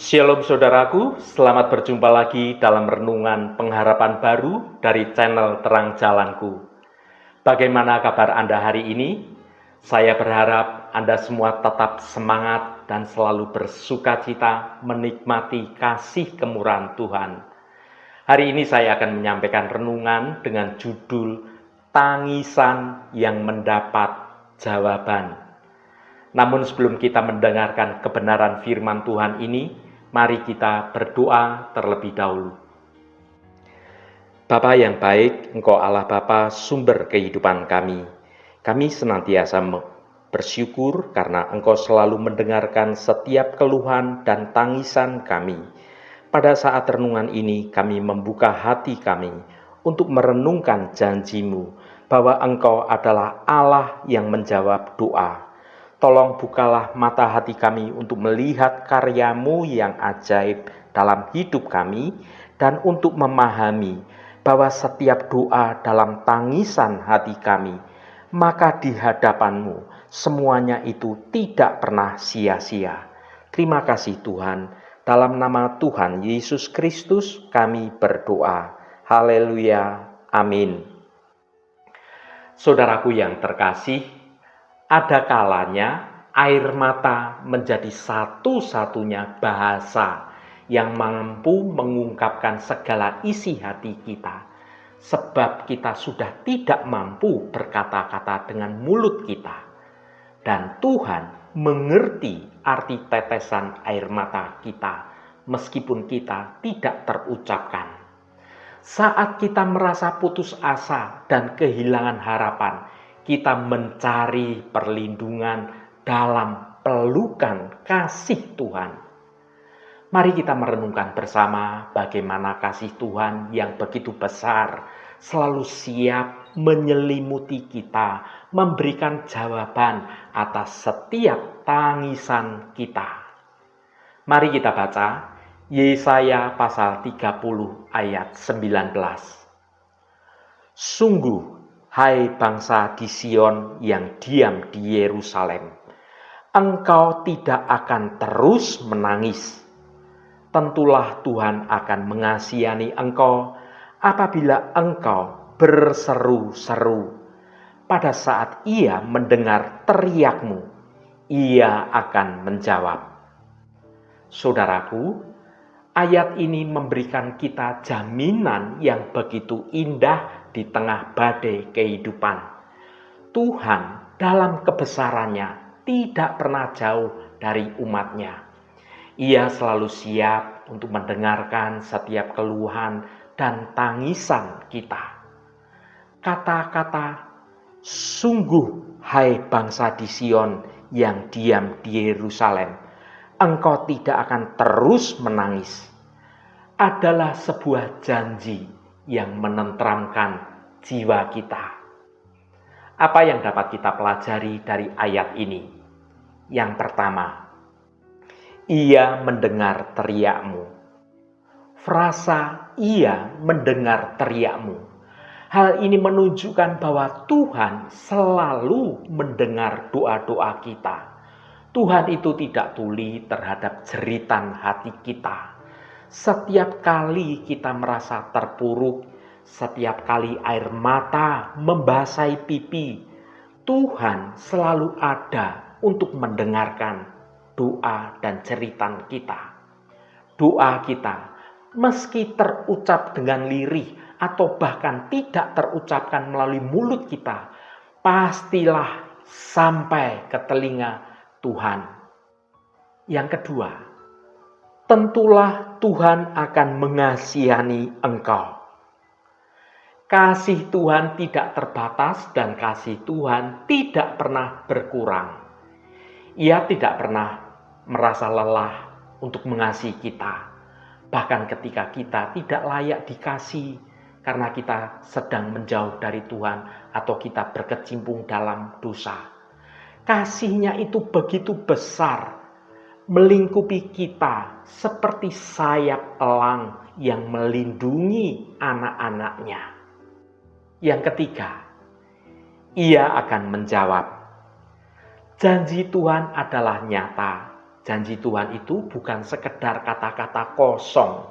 Shalom saudaraku, selamat berjumpa lagi dalam renungan pengharapan baru dari channel Terang Jalanku. Bagaimana kabar Anda hari ini? Saya berharap Anda semua tetap semangat dan selalu bersukacita menikmati kasih kemurahan Tuhan. Hari ini saya akan menyampaikan renungan dengan judul Tangisan yang Mendapat Jawaban. Namun sebelum kita mendengarkan kebenaran firman Tuhan ini, mari kita berdoa terlebih dahulu. Bapa yang baik, Engkau Allah Bapa, sumber kehidupan kami. Kami senantiasa bersyukur karena Engkau selalu mendengarkan setiap keluhan dan tangisan kami. Pada saat renungan ini, kami membuka hati kami untuk merenungkan janji-Mu bahwa Engkau adalah Allah yang menjawab doa. Tolong bukalah mata hati kami untuk melihat karya-Mu yang ajaib dalam hidup kami dan untuk memahami bahwa setiap doa dalam tangisan hati kami, maka di hadapan-Mu semuanya itu tidak pernah sia-sia. Terima kasih Tuhan, dalam nama Tuhan Yesus Kristus kami berdoa. Haleluya, amin. Saudaraku yang terkasih, ada kalanya air mata menjadi satu-satunya bahasa yang mampu mengungkapkan segala isi hati kita. Sebab kita sudah tidak mampu berkata-kata dengan mulut kita. Dan Tuhan mengerti arti tetesan air mata kita, meskipun kita tidak terucapkan. Saat kita merasa putus asa dan kehilangan harapan, kita mencari perlindungan dalam pelukan kasih Tuhan. Mari kita merenungkan bersama bagaimana kasih Tuhan yang begitu besar selalu siap menyelimuti kita, memberikan jawaban atas setiap tangisan kita. Mari kita baca Yesaya pasal 30 ayat 19. Sungguh, hai bangsa di Sion yang diam di Yerusalem, engkau tidak akan terus menangis. Tentulah Tuhan akan mengasihani engkau apabila engkau berseru-seru. Pada saat Ia mendengar teriakmu, Ia akan menjawab. Saudaraku, ayat ini memberikan kita jaminan yang begitu indah di tengah badai kehidupan. Tuhan dalam kebesarannya tidak pernah jauh dari umatnya. Ia selalu siap untuk mendengarkan setiap keluhan dan tangisan kita. Kata-kata, sungguh hai bangsa di Sion yang diam di Yerusalem, engkau tidak akan terus menangis, adalah sebuah janji yang menenteramkan jiwa kita. Apa yang dapat kita pelajari dari ayat ini? Yang pertama, Ia mendengar teriakmu. Frasa Ia mendengar teriakmu. Hal ini menunjukkan bahwa Tuhan selalu mendengar doa-doa kita. Tuhan itu tidak tuli terhadap jeritan hati kita. Setiap kali kita merasa terpuruk, setiap kali air mata membasahi pipi, Tuhan selalu ada untuk mendengarkan doa dan jeritan kita. Doa kita, meski terucap dengan lirih atau bahkan tidak terucapkan melalui mulut kita, pastilah sampai ke telinga Tuhan. Yang kedua, tentulah Tuhan akan mengasihani engkau. Kasih Tuhan tidak terbatas dan kasih Tuhan tidak pernah berkurang. Ia tidak pernah merasa lelah untuk mengasihi kita. Bahkan ketika kita tidak layak dikasih karena kita sedang menjauh dari Tuhan atau kita berkecimpung dalam dosa. Kasih-Nya itu begitu besar, melingkupi kita seperti sayap elang yang melindungi anak-anak-Nya. Yang ketiga, Ia akan menjawab. Janji Tuhan adalah nyata, Janji Tuhan itu bukan sekedar kata-kata kosong.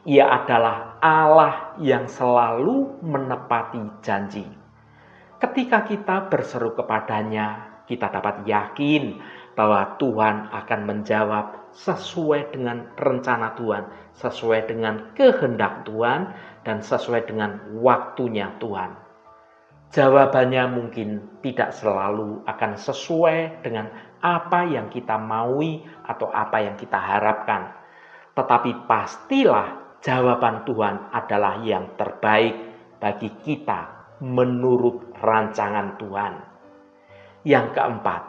Ia adalah Allah yang selalu menepati janji. Ketika kita berseru kepadanya, kita dapat yakin bahwa Tuhan akan menjawab sesuai dengan rencana Tuhan, sesuai dengan kehendak Tuhan, dan sesuai dengan waktunya Tuhan. Jawabannya mungkin tidak selalu akan sesuai dengan apa yang kita maui atau apa yang kita harapkan. Tetapi pastilah jawaban Tuhan adalah yang terbaik bagi kita menurut rancangan Tuhan. Yang keempat,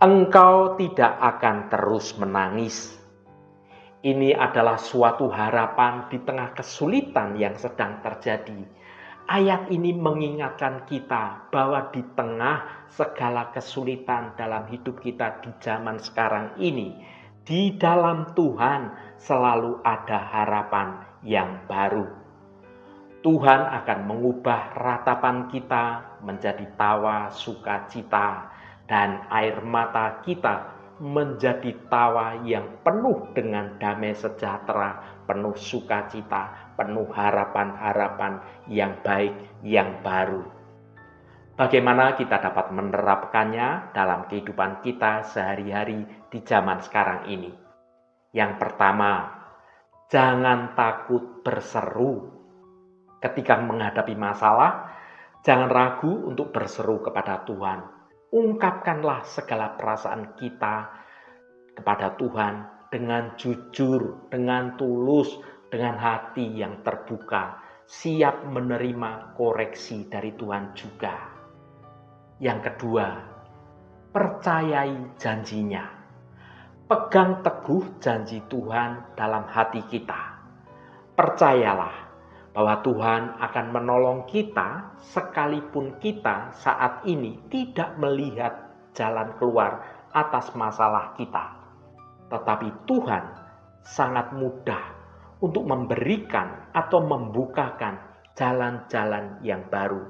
engkau tidak akan terus menangis. Ini adalah suatu harapan di tengah kesulitan yang sedang terjadi. Ayat ini mengingatkan kita bahwa di tengah segala kesulitan dalam hidup kita di zaman sekarang ini, di dalam Tuhan selalu ada harapan yang baru. Tuhan akan mengubah ratapan kita menjadi tawa sukacita dan air mata kita menjadi tawa yang penuh dengan damai sejahtera, penuh sukacita, penuh harapan-harapan yang baik, yang baru. Bagaimana kita dapat menerapkannya dalam kehidupan kita sehari-hari di zaman sekarang ini? Yang pertama, jangan takut berseru. Ketika menghadapi masalah, jangan ragu untuk berseru kepada Tuhan. Ungkapkanlah segala perasaan kita kepada Tuhan dengan jujur, dengan tulus, dengan hati yang terbuka, siap menerima koreksi dari Tuhan juga. Yang kedua, percayai janjinya. Pegang teguh janji Tuhan dalam hati kita. Percayalah bahwa Tuhan akan menolong kita sekalipun kita saat ini tidak melihat jalan keluar atas masalah kita. Tetapi Tuhan sangat mudah untuk memberikan atau membukakan jalan-jalan yang baru,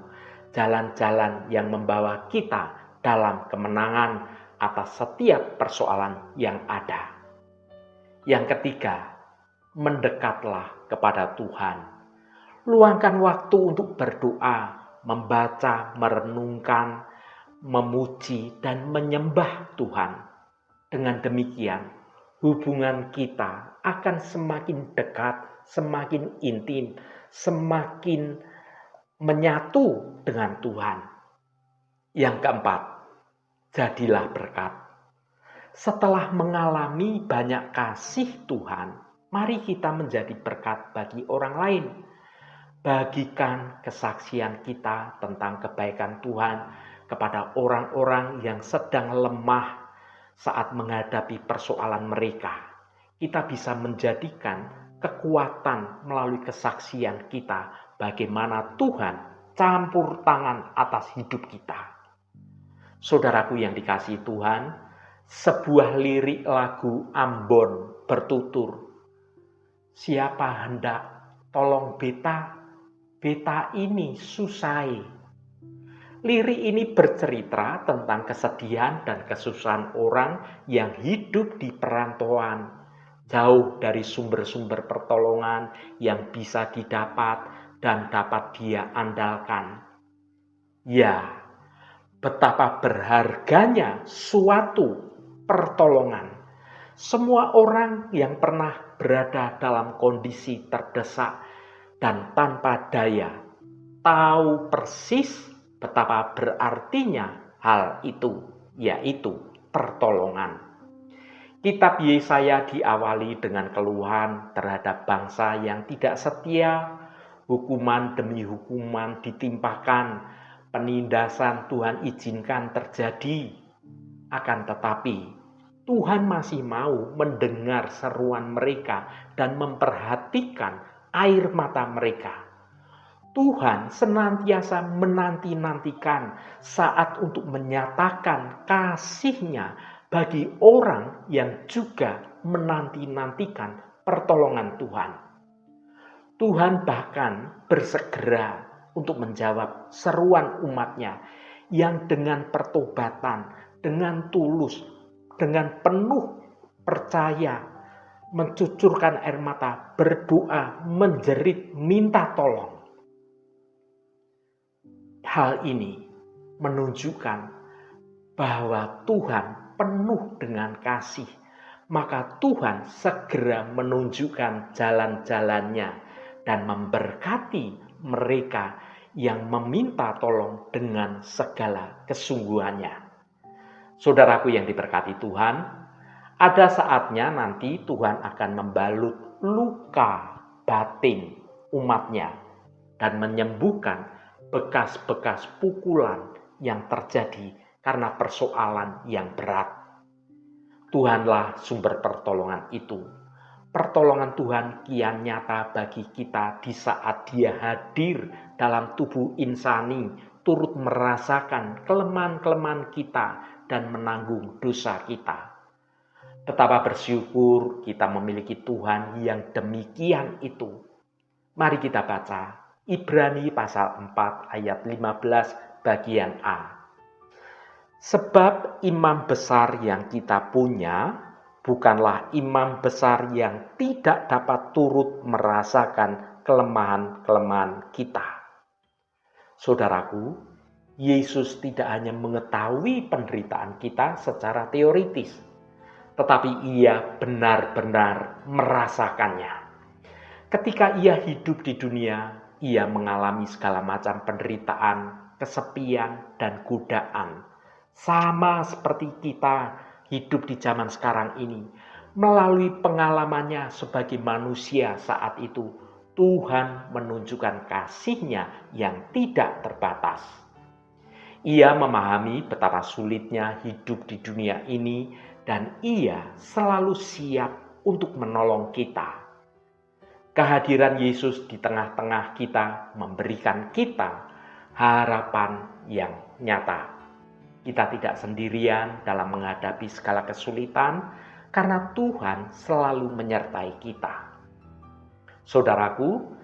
jalan-jalan yang membawa kita dalam kemenangan atas setiap persoalan yang ada. Yang ketiga, mendekatlah kepada Tuhan. Luangkan waktu untuk berdoa, membaca, merenungkan, memuji, dan menyembah Tuhan. Dengan demikian, hubungan kita akan semakin dekat, semakin intim, semakin menyatu dengan Tuhan. Yang keempat, jadilah berkat. Setelah mengalami banyak kasih Tuhan, mari kita menjadi berkat bagi orang lain. Bagikan kesaksian kita tentang kebaikan Tuhan kepada orang-orang yang sedang lemah saat menghadapi persoalan mereka. Kita bisa menjadikan kekuatan melalui kesaksian kita bagaimana Tuhan campur tangan atas hidup kita. Saudaraku yang dikasihi Tuhan, sebuah lirik lagu Ambon bertutur, siapa hendak tolong beta ini susai. Lirik ini bercerita tentang kesedihan dan kesusahan orang yang hidup di perantauan, jauh dari sumber-sumber pertolongan yang bisa didapat dan dapat dia andalkan. Ya, betapa berharganya suatu pertolongan. Semua orang yang pernah berada dalam kondisi terdesak dan tanpa daya, tahu persis betapa berartinya hal itu, yaitu pertolongan. Kitab Yesaya diawali dengan keluhan terhadap bangsa yang tidak setia, hukuman demi hukuman ditimpakan, penindasan Tuhan izinkan terjadi. Akan tetapi, Tuhan masih mau mendengar seruan mereka dan memperhatikan air mata mereka. Tuhan senantiasa menanti-nantikan saat untuk menyatakan kasih-Nya bagi orang yang juga menanti-nantikan pertolongan Tuhan. Tuhan bahkan bersegera untuk menjawab seruan umat-Nya yang dengan pertobatan, dengan tulus, dengan penuh percaya, mencucurkan air mata, berdoa, menjerit, minta tolong. Hal ini menunjukkan bahwa Tuhan penuh dengan kasih. Maka Tuhan segera menunjukkan jalan-jalannya dan memberkati mereka yang meminta tolong dengan segala kesungguhannya. Saudaraku yang diberkati Tuhan, ada saatnya nanti Tuhan akan membalut luka batin umatnya dan menyembuhkan bekas-bekas pukulan yang terjadi karena persoalan yang berat. Tuhanlah sumber pertolongan itu. Pertolongan Tuhan kian nyata bagi kita di saat Dia hadir dalam tubuh insani, turut merasakan kelemahan-kelemahan kita dan menanggung dosa kita. Betapa bersyukur kita memiliki Tuhan yang demikian itu. Mari kita baca Ibrani pasal 4 ayat 15 bagian A. Sebab imam besar yang kita punya bukanlah imam besar yang tidak dapat turut merasakan kelemahan-kelemahan kita. Saudaraku, Yesus tidak hanya mengetahui penderitaan kita secara teoritis, tetapi Ia benar-benar merasakannya. Ketika Ia hidup di dunia, Ia mengalami segala macam penderitaan, kesepian, dan godaan. Sama seperti kita hidup di zaman sekarang ini. Melalui pengalamannya sebagai manusia saat itu, Tuhan menunjukkan kasih-Nya yang tidak terbatas. Ia memahami betapa sulitnya hidup di dunia ini dan Ia selalu siap untuk menolong kita. Kehadiran Yesus di tengah-tengah kita memberikan kita harapan yang nyata. Kita tidak sendirian dalam menghadapi segala kesulitan karena Tuhan selalu menyertai kita. Saudaraku,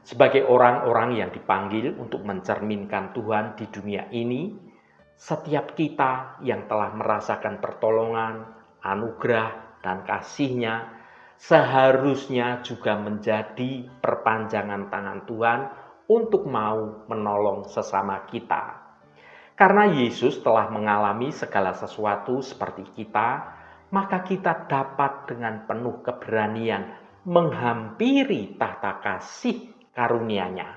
sebagai orang-orang yang dipanggil untuk mencerminkan Tuhan di dunia ini, setiap kita yang telah merasakan pertolongan, anugerah, dan kasih-Nya seharusnya juga menjadi perpanjangan tangan Tuhan untuk mau menolong sesama kita. Karena Yesus telah mengalami segala sesuatu seperti kita, maka kita dapat dengan penuh keberanian menghampiri tahta kasih karunia-Nya.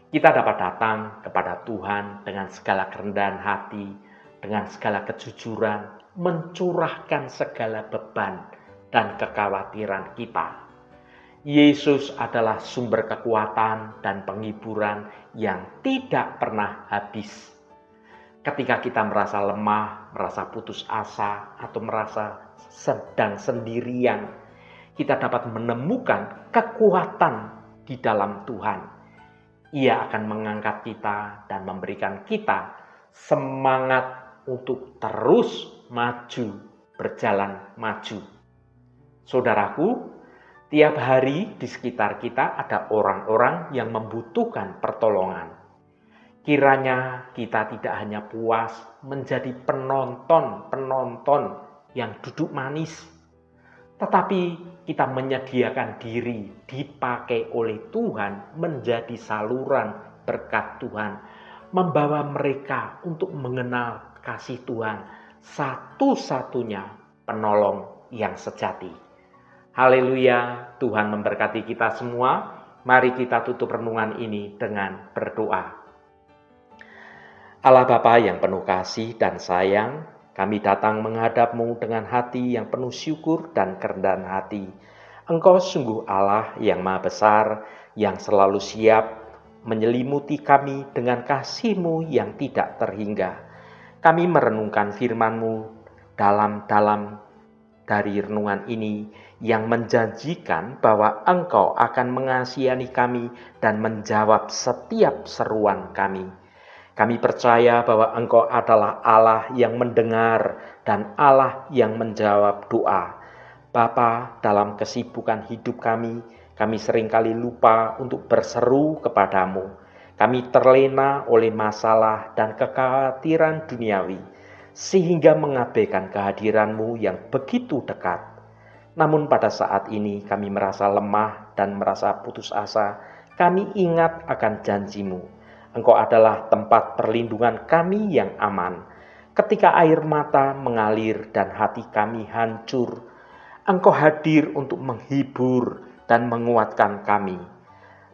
Kita dapat datang kepada Tuhan dengan segala kerendahan hati, dengan segala kejujuran, mencurahkan segala beban dan kekhawatiran kita. Yesus adalah sumber kekuatan dan penghiburan yang tidak pernah habis. Ketika kita merasa lemah, merasa putus asa, atau merasa sedang sendirian, kita dapat menemukan kekuatan di dalam Tuhan. Ia akan mengangkat kita dan memberikan kita semangat untuk terus maju, berjalan maju. Saudaraku, tiap hari di sekitar kita ada orang-orang yang membutuhkan pertolongan. Kiranya kita tidak hanya puas menjadi penonton yang duduk manis, tetapi kita menyediakan diri dipakai oleh Tuhan menjadi saluran berkat Tuhan, membawa mereka untuk mengenal kasih Tuhan, satu-satunya penolong yang sejati. Haleluya, Tuhan memberkati kita semua. Mari kita tutup renungan ini dengan berdoa. Allah Bapa yang penuh kasih dan sayang, kami datang menghadap-Mu dengan hati yang penuh syukur dan kerendahan hati. Engkau sungguh Allah yang Maha Besar, yang selalu siap menyelimuti kami dengan kasih-Mu yang tidak terhingga. Kami merenungkan firman-Mu dalam dari renungan ini yang menjanjikan bahwa Engkau akan mengasihani kami dan menjawab setiap seruan kami. Kami percaya bahwa Engkau adalah Allah yang mendengar dan Allah yang menjawab doa. Bapa, dalam kesibukan hidup kami seringkali lupa untuk berseru kepadamu. Kami terlena oleh masalah dan kekhawatiran duniawi. sehingga mengabaikan kehadiran-Mu yang begitu dekat. Namun pada saat ini kami merasa lemah dan merasa putus asa. Kami ingat akan janji-Mu. Engkau adalah tempat perlindungan kami yang aman. Ketika air mata mengalir dan hati kami hancur, Engkau hadir untuk menghibur dan menguatkan kami.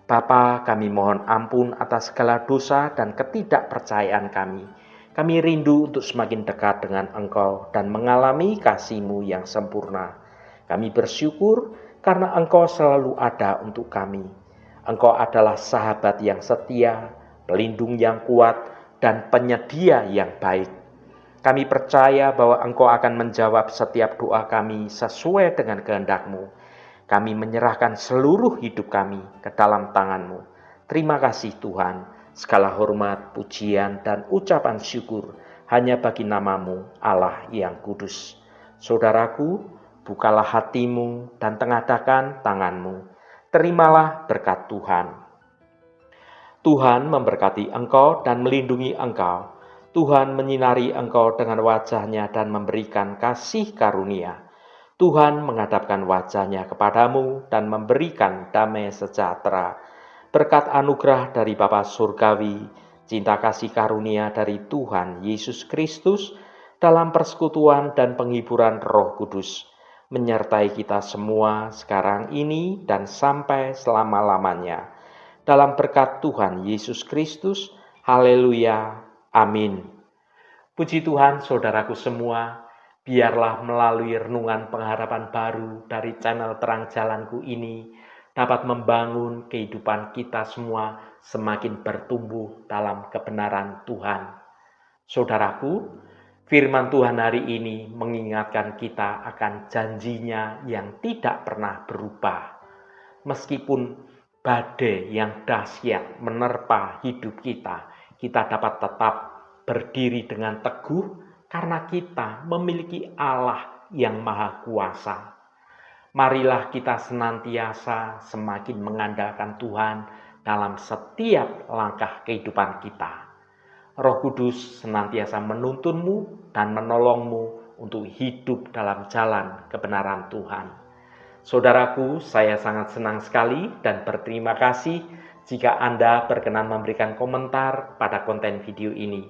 Bapa, kami mohon ampun atas segala dosa dan ketidakpercayaan kami. Kami rindu untuk semakin dekat dengan Engkau dan mengalami kasih-Mu yang sempurna. Kami bersyukur karena Engkau selalu ada untuk kami. Engkau adalah sahabat yang setia, pelindung yang kuat, dan penyedia yang baik. Kami percaya bahwa Engkau akan menjawab setiap doa kami sesuai dengan kehendak-Mu. Kami menyerahkan seluruh hidup kami ke dalam tangan-Mu. Terima kasih Tuhan, segala hormat, pujian, dan ucapan syukur hanya bagi nama-Mu, Allah yang kudus. Saudaraku, bukalah hatimu dan tengadahkan tangan-Mu. Terimalah berkat Tuhan. Tuhan memberkati engkau dan melindungi engkau. Tuhan menyinari engkau dengan wajah-Nya dan memberikan kasih karunia. Tuhan menghadapkan wajah-Nya kepadamu dan memberikan damai sejahtera. Berkat anugerah dari Bapa Surgawi, cinta kasih karunia dari Tuhan Yesus Kristus, dalam persekutuan dan penghiburan Roh Kudus, menyertai kita semua sekarang ini dan sampai selama-lamanya. Dalam berkat Tuhan Yesus Kristus, haleluya, amin. Puji Tuhan saudaraku semua, biarlah melalui renungan pengharapan baru dari channel Terang Jalanku ini dapat membangun kehidupan kita semua semakin bertumbuh dalam kebenaran Tuhan. Saudaraku, firman Tuhan hari ini mengingatkan kita akan janji-Nya yang tidak pernah berubah. Meskipun badai yang dahsyat menerpa hidup kita, kita dapat tetap berdiri dengan teguh karena kita memiliki Allah yang Maha Kuasa. Marilah kita senantiasa semakin mengandalkan Tuhan dalam setiap langkah kehidupan kita. Roh Kudus senantiasa menuntunmu dan menolongmu untuk hidup dalam jalan kebenaran Tuhan. Saudaraku, saya sangat senang sekali dan berterima kasih jika Anda berkenan memberikan komentar pada konten video ini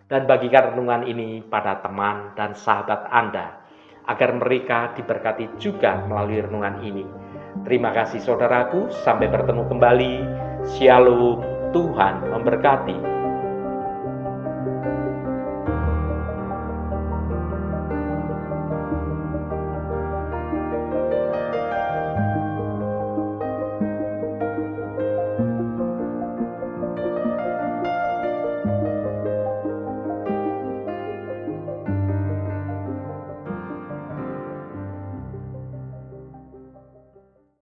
dan bagikan renungan ini pada teman dan sahabat Anda agar mereka diberkati juga melalui renungan ini. Terima kasih saudaraku, sampai bertemu kembali. Shalom, Tuhan memberkati.